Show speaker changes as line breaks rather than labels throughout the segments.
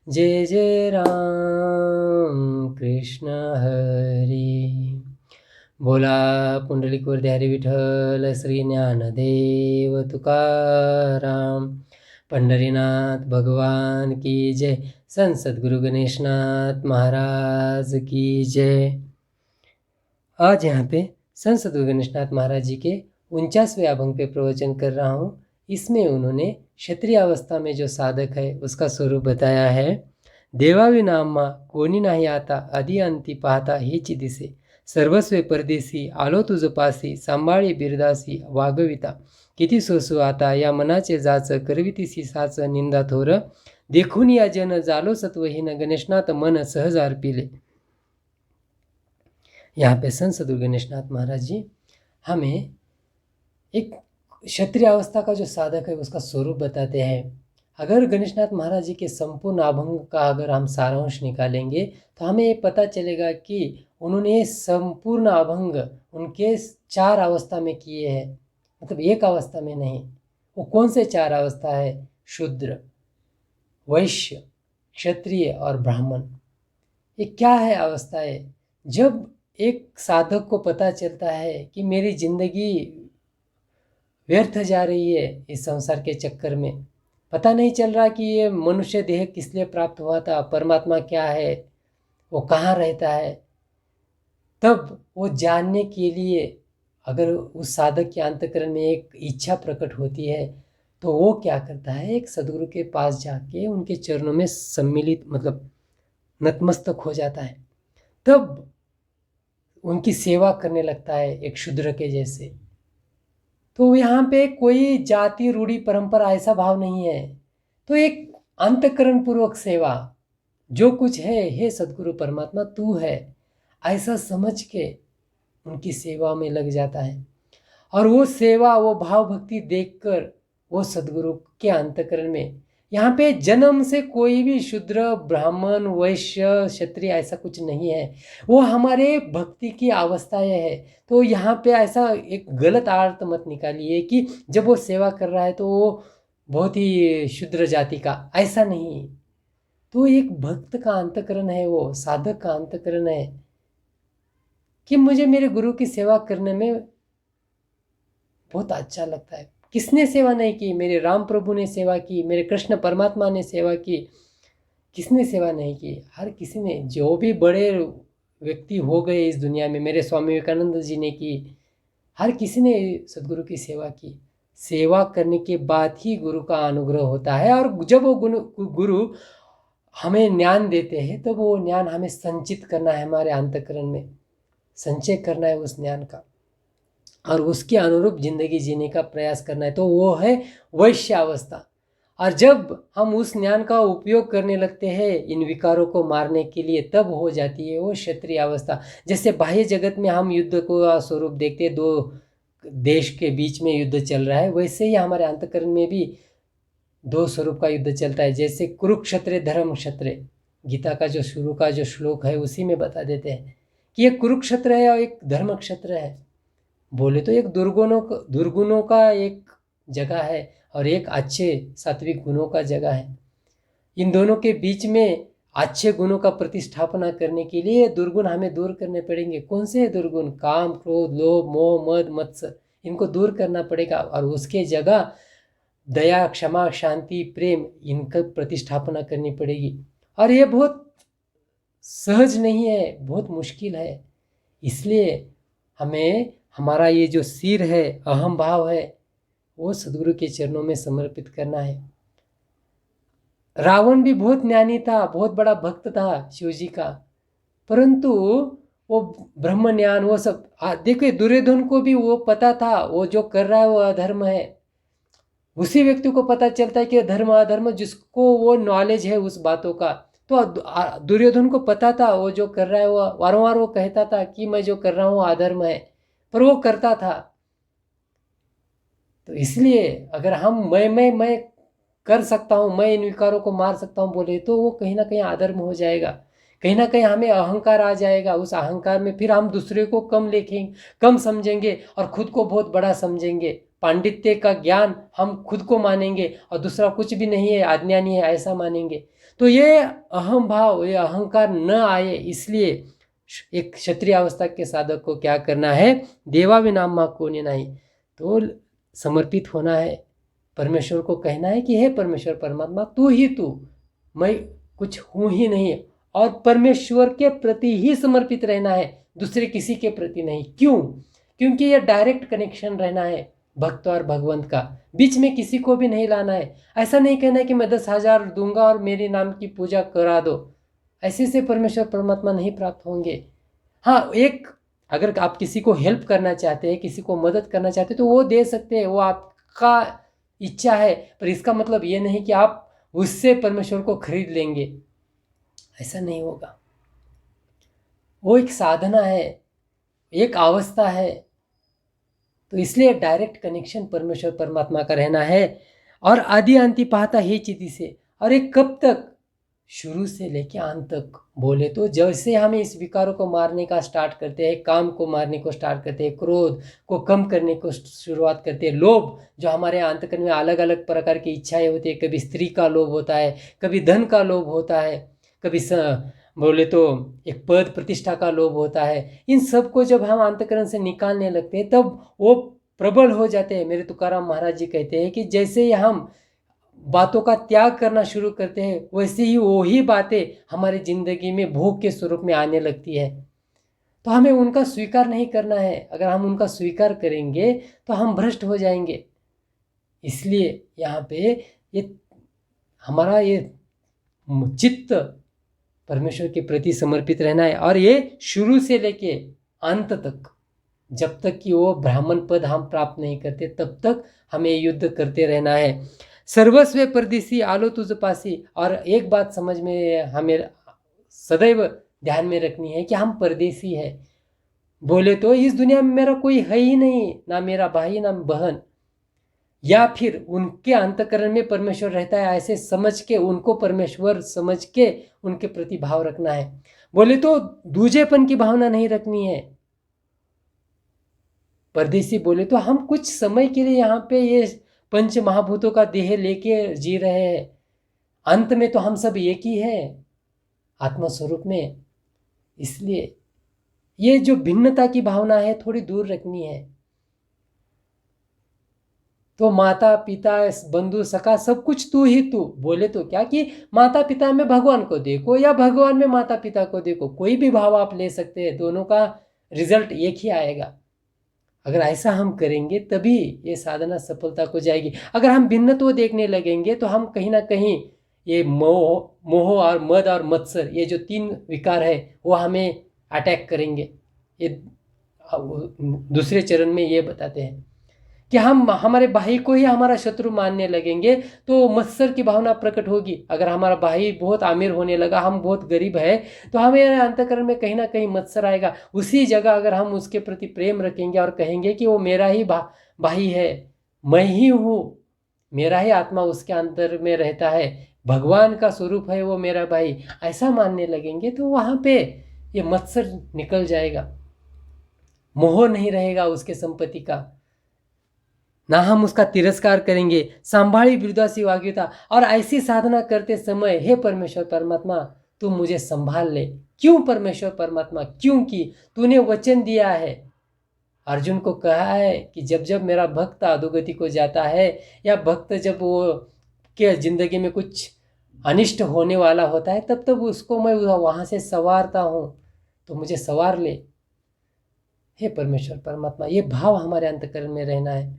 जय जय राम कृष्ण हरी। बोला पुंडलिक हरी विठ्ठल श्री ज्ञानदेव तुकाराम। पंढरीनाथ भगवान की जय। संत सद्गुरु गणेशनाथ महाराज की जय। आज यहाँ पे संत सद्गुरु गणेशनाथ महाराज जी के 49वें अभंग पे प्रवचन कर रहा हूँ। इसमें उन्होंने क्षत्रिय अवस्था में जो साधक है उसका स्वरूप बताया है। देवावी नामा कोणी नाही आता, आदि अंती पाहता हेची दिसे, सर्वस्वे परदेशी आलो तुझ पासी, सांभाळी बिरदासी वागविता, किती सोसू आता या मनाचे जाच, करवितीसी साच निंदा थोर, देखून या जन जालो सत्वहीन, गणेशनाथ मन सहज अर्पिले। यहाँ पे संत सद्गुरु गणेशनाथ महाराज जी हमें एक क्षत्रिय अवस्था का जो साधक है उसका स्वरूप बताते हैं। अगर गणेशनाथ महाराज जी के संपूर्ण अभंग का अगर हम सारांश निकालेंगे तो हमें ये पता चलेगा कि उन्होंने संपूर्ण अभंग उनके 4 अवस्था में किए हैं, मतलब एक अवस्था में नहीं। वो कौन से 4 अवस्था है? शूद्र, वैश्य, क्षत्रिय और ब्राह्मण। ये क्या है अवस्थाएं? जब एक साधक को पता चलता है कि मेरी जिंदगी व्यर्थ जा रही है इस संसार के चक्कर में, पता नहीं चल रहा कि ये मनुष्य देह किस लिए प्राप्त हुआ था, परमात्मा क्या है, वो कहाँ रहता है, तब वो जानने के लिए अगर उस साधक के अंतःकरण में एक इच्छा प्रकट होती है तो वो क्या करता है, एक सद्गुरु के पास जाके उनके चरणों में सम्मिलित मतलब नतमस्तक हो जाता है। तब उनकी सेवा करने लगता है एक शूद्र के जैसे। तो यहाँ पे कोई जाति रूढ़ी परंपरा ऐसा भाव नहीं है। तो एक अंतःकरण पूर्वक सेवा, जो कुछ है हे सद्गुरु परमात्मा तू है, ऐसा समझ के उनकी सेवा में लग जाता है। और वो सेवा, वो भाव भक्ति देखकर वो सद्गुरु के अंतःकरण में, यहाँ पे जन्म से कोई भी शूद्र ब्राह्मण वैश्य क्षत्रिय ऐसा कुछ नहीं है, वो हमारे भक्ति की अवस्थाएं है। तो यहाँ पे ऐसा एक गलत अर्थ मत निकालिए कि जब वो सेवा कर रहा है तो वो बहुत ही शूद्र जाति का, ऐसा नहीं। तो एक भक्त का अंतःकरण है, वो साधक का अंतःकरण है कि मुझे मेरे गुरु की सेवा करने में बहुत अच्छा लगता है। किसने सेवा नहीं की? मेरे राम प्रभु ने सेवा की, मेरे कृष्ण परमात्मा ने सेवा की, किसने सेवा नहीं की? हर किसी ने, जो भी बड़े व्यक्ति हो गए इस दुनिया में, मेरे स्वामी विवेकानंद जी ने की, हर किसी ने सद्गुरु की सेवा की। सेवा करने के बाद ही गुरु का अनुग्रह होता है। और जब वो गुरु हमें ज्ञान देते हैं तो वो ज्ञान हमें संचित करना है, हमारे अंतःकरण में संचय करना है उस ज्ञान का, और उसके अनुरूप जिंदगी जीने का प्रयास करना है। तो वो है वैश्य अवस्था। और जब हम उस ज्ञान का उपयोग करने लगते हैं इन विकारों को मारने के लिए, तब हो जाती है वो क्षत्रिय अवस्था। जैसे बाह्य जगत में हम युद्ध को स्वरूप देखते हैं, 2 देश के बीच में युद्ध चल रहा है, वैसे ही हमारे अंतःकरण में भी 2 स्वरूप का युद्ध चलता है। जैसे कुरुक्षेत्र धर्म क्षेत्र, गीता का जो शुरू का जो श्लोक है उसी में बता देते हैं कि एक कुरुक्षेत्र है और एक धर्म क्षेत्र है। बोले तो एक दुर्गुणों का एक जगह है और एक अच्छे सात्विक गुणों का जगह है। इन दोनों के बीच में अच्छे गुणों का प्रतिष्ठापना करने के लिए दुर्गुण हमें दूर करने पड़ेंगे। कौन से दुर्गुण? काम, क्रोध, लोभ, मोह, मद, मत्सर, इनको दूर करना पड़ेगा। और उसके जगह दया, क्षमा, शांति, प्रेम, इनका प्रतिष्ठापना करनी पड़ेगी। और ये बहुत सहज नहीं है, बहुत मुश्किल है। इसलिए हमें हमारा ये जो सिर है, अहम भाव है, वो सद्गुरु के चरणों में समर्पित करना है। रावण भी बहुत ज्ञानी था, बहुत बड़ा भक्त था शिव जी का, परंतु वो ब्रह्म ज्ञान वो सब देखिए, दुर्योधन को भी वो पता था वो जो कर रहा है वो अधर्म है। उसी व्यक्ति को पता चलता है कि धर्म अधर्म, जिसको वो नॉलेज है उस बातों का। तो दुर्योधन को पता था वो जो कर रहा है, वो वारंवार वो कहता था कि मैं जो कर रहा हूँ अधर्म है, पर वो करता था। तो इसलिए अगर हम मैं कर सकता हूँ, मैं इन विकारों को मार सकता हूँ बोले, तो वो कहीं ना कहीं अधर्म हो जाएगा। कहीं ना कहीं हमें अहंकार आ जाएगा। उस अहंकार में फिर हम दूसरे को कम लिखेंगे, कम समझेंगे और खुद को बहुत बड़ा समझेंगे। पांडित्य का ज्ञान हम खुद को मानेंगे और दूसरा कुछ भी नहीं है, अज्ञानी है, ऐसा मानेंगे। तो ये अहम भाव, ये अहंकार न आए, इसलिए एक क्षत्रिय अवस्था के साधक को क्या करना है, देवा विनाम मा कोने नहीं, तो समर्पित होना है, परमेश्वर को कहना है कि हे परमेश्वर परमात्मा तू ही तू, मैं कुछ हूँ ही नहीं, और परमेश्वर के प्रति ही समर्पित रहना है, दूसरे किसी के प्रति नहीं। क्यों? क्योंकि ये डायरेक्ट कनेक्शन रहना है भक्त और भगवंत का, बीच में किसी को भी नहीं लाना है। ऐसा नहीं कहना है कि मैं 10,000 दूंगा और मेरे नाम की पूजा करा दो, ऐसे से परमेश्वर परमात्मा नहीं प्राप्त होंगे। हाँ, एक अगर आप किसी को हेल्प करना चाहते हैं, किसी को मदद करना चाहते हैं, तो वो दे सकते हैं, वो आपका इच्छा है, पर इसका मतलब ये नहीं कि आप उससे परमेश्वर को खरीद लेंगे, ऐसा नहीं होगा। वो एक साधना है, एक अवस्था है, तो इसलिए डायरेक्ट कनेक्शन परमेश्वर परमात्मा का रहना है। और आदि अंति पाहता ही चिति से, और एक कब तक, शुरू से लेके अंत तक। बोले तो जैसे हमें इस विकारों को मारने का स्टार्ट करते हैं, काम को मारने को स्टार्ट करते हैं, क्रोध को कम करने को शुरुआत करते हैं, लोभ जो हमारे अंतकरण में अलग अलग प्रकार की इच्छाएं होती है, कभी स्त्री का लोभ होता है, कभी धन का लोभ होता है, कभी बोले तो एक पद प्रतिष्ठा का लोभ होता है, इन सब को जब हम अंतकरण से निकालने लगते हैं तब वो प्रबल हो जाते हैं। मेरे तुकाराम महाराज जी कहते हैं कि जैसे ही हम बातों का त्याग करना शुरू करते हैं, वैसे ही वही बातें हमारी जिंदगी में भोग के स्वरूप में आने लगती है। तो हमें उनका स्वीकार नहीं करना है, अगर हम उनका स्वीकार करेंगे तो हम भ्रष्ट हो जाएंगे। इसलिए यहाँ पे ये हमारा ये चित्त परमेश्वर के प्रति समर्पित रहना है, और ये शुरू से लेके अंत तक, जब तक कि वो ब्राह्मण पद हम प्राप्त नहीं करते तब तक हमें युद्ध करते रहना है। सर्वस्व परदेसी आलो तुझ पासी, और एक बात समझ में हमें सदैव ध्यान में रखनी है कि हम परदेसी है। बोले तो इस दुनिया में मेरा कोई है ही नहीं, ना मेरा भाई ना बहन, या फिर उनके अंतकरण में परमेश्वर रहता है, ऐसे समझ के उनको परमेश्वर समझ के उनके प्रति भाव रखना है। बोले तो दूजेपन की भावना नहीं रखनी है। परदेसी बोले तो हम कुछ समय के लिए यहाँ पे ये पंच महाभूतों का देह लेके जी रहे हैं, अंत में तो हम सब एक ही है आत्मा स्वरूप में। इसलिए ये जो भिन्नता की भावना है थोड़ी दूर रखनी है। तो माता पिता बंधु सखा सब कुछ तू ही तू। बोले तो क्या कि माता पिता में भगवान को देखो या भगवान में माता पिता को देखो, कोई भी भाव आप ले सकते हैं, दोनों का रिजल्ट एक ही आएगा। अगर ऐसा हम करेंगे तभी ये साधना सफलता को जाएगी। अगर हम भिन्नत्व देखने लगेंगे तो हम कहीं ना कहीं ये मोह और मद और मत्सर, ये जो 3 विकार है वो हमें अटैक करेंगे। ये दूसरे चरण में ये बताते हैं कि हम हमारे भाई को ही हमारा शत्रु मानने लगेंगे तो मत्सर की भावना प्रकट होगी। अगर हमारा भाई बहुत अमीर होने लगा, हम बहुत गरीब है, तो हमें अंतःकरण में कहीं ना कहीं मत्सर आएगा। उसी जगह अगर हम उसके प्रति प्रेम रखेंगे और कहेंगे कि वो मेरा ही भाई है, मैं ही हूँ, मेरा ही आत्मा उसके अंदर में रहता है, भगवान का स्वरूप है वो मेरा भाई, ऐसा मानने लगेंगे, तो वहाँ पे ये मत्सर निकल जाएगा, मोह नहीं रहेगा उसके संपत्ति का, ना हम उसका तिरस्कार करेंगे। संभाली वृद्धासी वाग्यता, और ऐसी साधना करते समय हे परमेश्वर परमात्मा तू मुझे संभाल ले। क्यों परमेश्वर परमात्मा? क्योंकि तूने वचन दिया है, अर्जुन को कहा है कि जब जब मेरा भक्त अधोगति को जाता है या भक्त जब वो के जिंदगी में कुछ अनिष्ट होने वाला होता है तब तब उसको मैं वहाँ से संवारता हूँ, तो मुझे संवार ले हे परमेश्वर परमात्मा। ये भाव हमारे अंतःकरण में रहना है।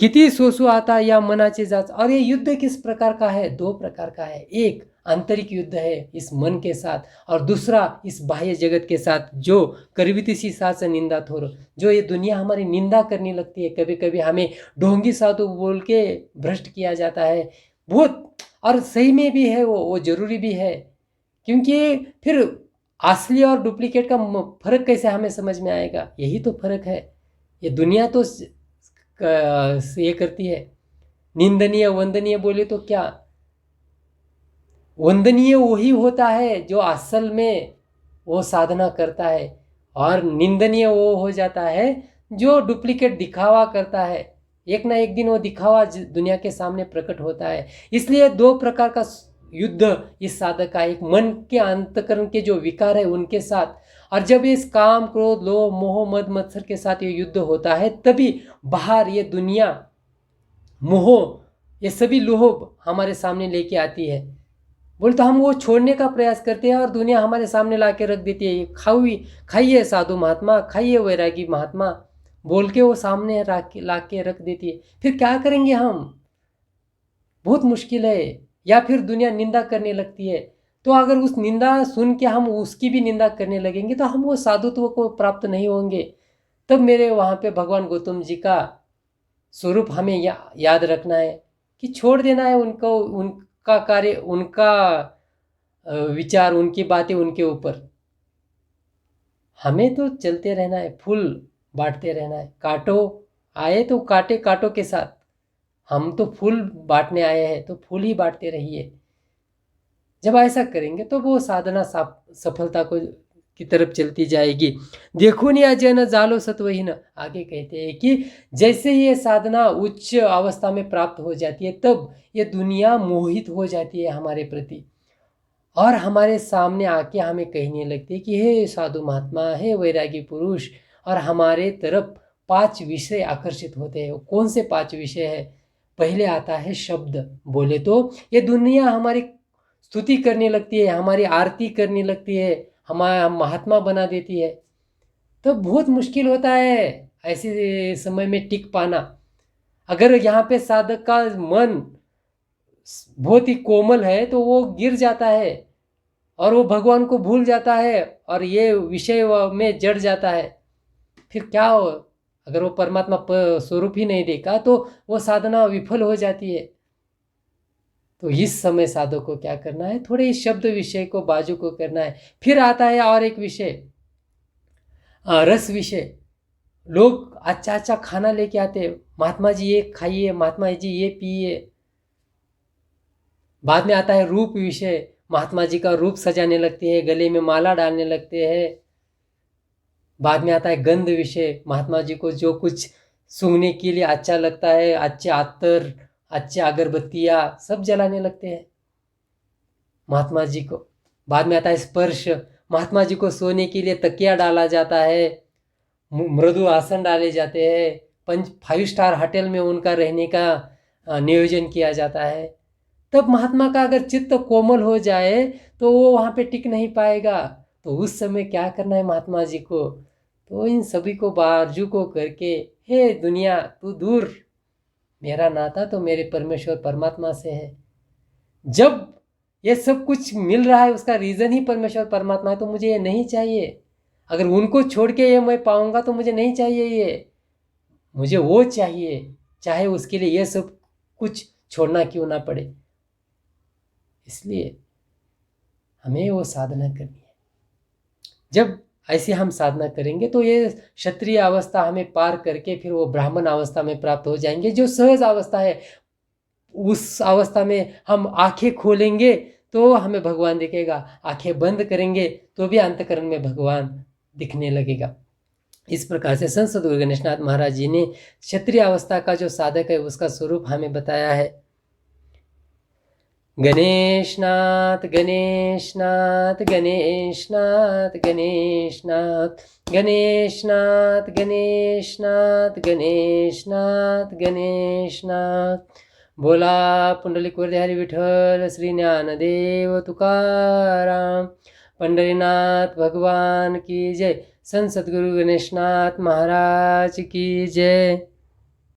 किती सोसू आता या मनाचे जाच। और ये युद्ध किस प्रकार का है? 2 प्रकार का है। एक आंतरिक युद्ध है इस मन के साथ, और दूसरा इस बाह्य जगत के साथ, जो करवितिसी साथ से निंदा थोर, जो ये दुनिया हमारी निंदा करने लगती है। कभी कभी हमें ढोंगी साधु बोल के भ्रष्ट किया जाता है बहुत, और सही में भी है वो जरूरी भी है, क्योंकि फिर असली और डुप्लीकेट का फर्क कैसे हमें समझ में आएगा? यही तो फर्क है। ये दुनिया तो ये करती है निंदनीय वंदनीय। बोले तो क्या वंदनीय वही होता है जो असल में वो साधना करता है, और निंदनीय वो हो जाता है जो डुप्लीकेट दिखावा करता है। एक ना एक दिन वो दिखावा दुनिया के सामने प्रकट होता है। इसलिए 2 प्रकार का युद्ध इस साधक का एक मन के अंतकरण के जो विकार है उनके साथ, और जब इस काम क्रोध लोभ मोह मद मत्सर के साथ ये युद्ध होता है, तभी बाहर ये दुनिया मोह ये सभी लोभ हमारे सामने लेके आती है। बोले तो हम वो छोड़ने का प्रयास करते हैं और दुनिया हमारे सामने ला के रख देती है। खाइए साधु महात्मा, खाइए वैरागी महात्मा बोल के वो सामने ला के रख देती है। फिर क्या करेंगे हम? बहुत मुश्किल है। या फिर दुनिया निंदा करने लगती है, तो अगर उस निंदा सुन के हम उसकी भी निंदा करने लगेंगे तो हम वो साधुत्व को प्राप्त नहीं होंगे। तब मेरे वहाँ पे भगवान गौतम जी का स्वरूप हमें याद रखना है कि छोड़ देना है उनको, उनका कार्य, उनका विचार, उनकी बातें उनके ऊपर। हमें तो चलते रहना है, फूल बांटते रहना है। कांटो आए तो काटे कांटों के साथ, हम तो फूल बांटने आए हैं तो फूल ही बांटते रहिए। जब ऐसा करेंगे तो वो साधना सफलता को की तरफ चलती जाएगी। देखो नहीं अजय जालो सत्वहीन, आगे कहते हैं कि जैसे ये साधना उच्च अवस्था में प्राप्त हो जाती है, तब ये दुनिया मोहित हो जाती है हमारे प्रति और हमारे सामने आके हमें कहने लगती है कि हे साधु महात्मा, हे वैरागी पुरुष, और हमारे तरफ 5 विषय आकर्षित होते हैं। कौन से 5 विषय है? पहले आता है शब्द। बोले तो ये दुनिया हमारी स्तुति करने लगती है, हमारी आरती करने लगती है, हमारा महात्मा बना देती है। तो बहुत मुश्किल होता है ऐसे समय में टिक पाना। अगर यहाँ पे साधक का मन बहुत ही कोमल है तो वो गिर जाता है और वो भगवान को भूल जाता है और ये विषय में जड़ जाता है। फिर क्या हो? अगर वो परमात्मा स्वरूप ही नहीं देखा तो वो साधना विफल हो जाती है। तो इस समय साधक को क्या करना है? थोड़े इस शब्द विषय को बाजू को करना है। फिर आता है और एक विषय, रस विषय। लोग अच्छा अच्छा खाना लेके आते, महात्मा जी ये खाइए, महात्मा जी ये पिए। बाद में आता है रूप विषय, महात्मा जी का रूप सजाने लगते हैं, गले में माला डालने लगते हैं। बाद में आता है गंध विषय, महात्मा जी को जो कुछ सूंघने के लिए अच्छा लगता है, अच्छे अत्तर, अच्छे अगरबत्तियाँ सब जलाने लगते हैं महात्मा जी को। बाद में आता है स्पर्श, महात्मा जी को सोने के लिए तकिया डाला जाता है, मृदु आसन डाले जाते हैं, 5 स्टार होटल में उनका रहने का नियोजन किया जाता है। तब महात्मा का अगर चित्त कोमल हो जाए तो वो वहाँ पे टिक नहीं पाएगा। तो उस समय क्या करना है महात्मा जी को? तो इन सभी को बारजू को करके, हे दुनिया तू दूर, मेरा नाता तो मेरे परमेश्वर परमात्मा से है। जब ये सब कुछ मिल रहा है उसका रीज़न ही परमेश्वर परमात्मा है, तो मुझे ये नहीं चाहिए। अगर उनको छोड़ के ये मैं पाऊंगा तो मुझे नहीं चाहिए ये, मुझे वो चाहिए, चाहे उसके लिए ये सब कुछ छोड़ना क्यों ना पड़े। इसलिए हमें वो साधना करनी है। जब ऐसे हम साधना करेंगे तो ये क्षत्रिय अवस्था हमें पार करके फिर वो ब्राह्मण अवस्था में प्राप्त हो जाएंगे, जो सहज अवस्था है। उस अवस्था में हम आंखें खोलेंगे तो हमें भगवान दिखेगा, आंखें बंद करेंगे तो भी अंतकरण में भगवान दिखने लगेगा। इस प्रकार से संत सद्गुरु गणेशनाथ महाराज जी ने क्षत्रिय अवस्था का जो साधक है उसका स्वरूप हमें बताया है। गणेशनाथ गणेशनाथ गणेशनाथ गणेशनाथ गणेशनाथ गणेशनाथ गणेशनाथ गणेशनाथ। बोला पुंडलिक वरदहरी विठ्ठल श्री ज्ञानदेव तुकाराम। पंढरीनाथ भगवान की जय। संत सद्गुरु गणेशनाथ महाराज की जय।